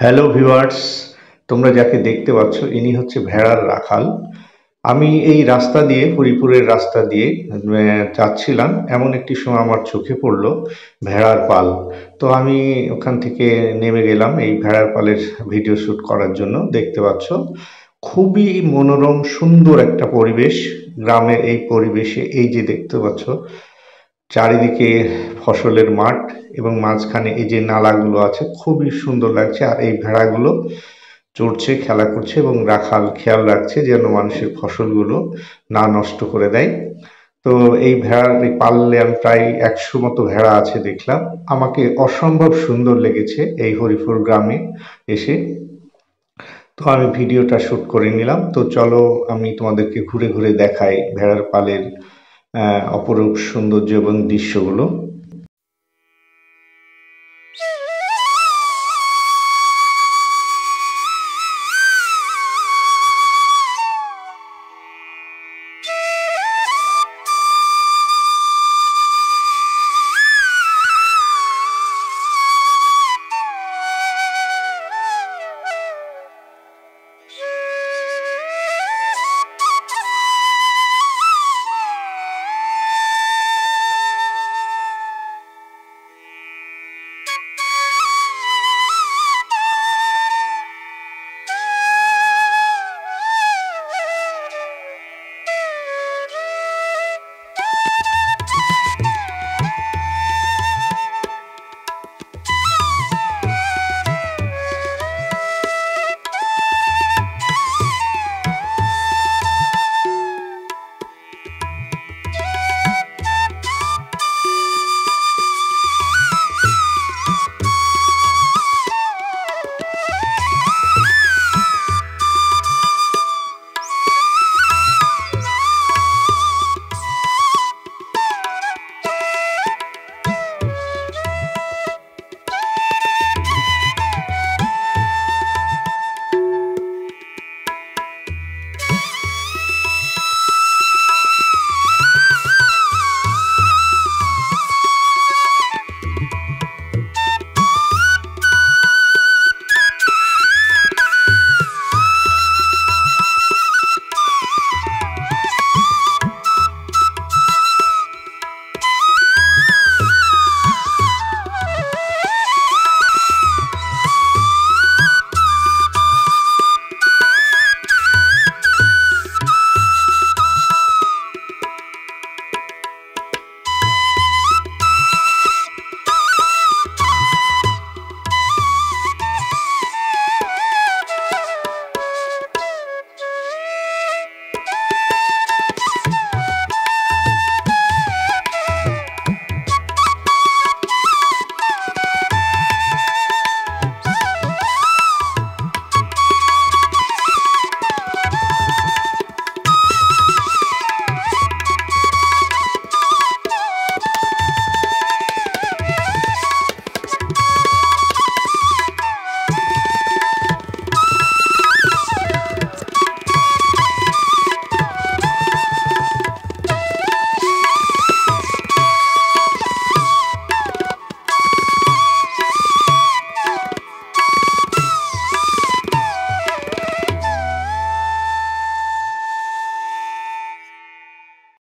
Hello viewers, তোমরা যাকে দেখতে পাচ্ছ ইনি হচ্ছে ভেড়ার রাখাল। আমি এই রাস্তা দিয়ে হরিপুরের রাস্তা দিয়ে যাচ্ছিলাম, এমন একটি সময় আমার চোখে পড়লো ভেড়ার পাল। তো আমি ওখান থেকে নেমে গেলাম এই ভেড়ার পালের ভিডিও শ্যুট করার জন্য। দেখতে পাচ্ছ খুবই মনোরম সুন্দর একটা পরিবেশ। গ্রামের এই পরিবেশে এই যে দেখতে পাচ্ছ চারিদিকে ফসলের মাঠ এবং মাঝখানে এই যে নালাগুলো আছে, খুবই সুন্দর লাগছে। আর এই ভেড়াগুলো চড়ছে, খেলা করছে এবং রাখাল খেয়াল রাখছে যেন মানুষের ফসলগুলো না নষ্ট করে দেয়। তো এই ভেড়ার এই পাললে আমি প্রায় 100 মতো ভেড়া আছে দেখলাম। আমাকে অসম্ভব সুন্দর লেগেছে এই হরিপুর গ্রামে এসে। তো আমি ভিডিওটা শুট করে নিলাম। তো চলো আমি তোমাদেরকে ঘুরে ঘুরে দেখাই ভেড়ার পালের অপরূপ সৌন্দর্য এবং দৃশ্যগুলো।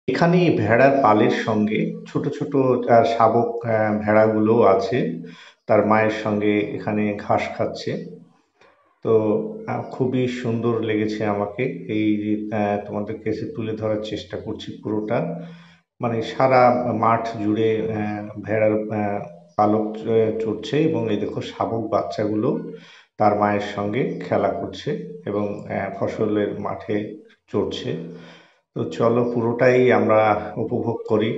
এখানে এই ভেড়ার পালের সঙ্গে ছোট ছোট শাবক ভেড়াগুলো আছে, তার মায়ের সঙ্গে এখানে ঘাস খাচ্ছে। তো খুবই সুন্দর লেগেছে আমাকে। এই যে তোমাদের কাছে তুলে ধরার চেষ্টা করছি পুরোটা, মানে সারা মাঠ জুড়ে ভেড়ার পালক চড়ছে এবং এই দেখো শাবক বাচ্চাগুলো তার মায়ের সঙ্গে খেলা করছে এবং ফসলের মাঠে চড়ছে। তো চলো পুরোটাই আমরা উপভোগ করি।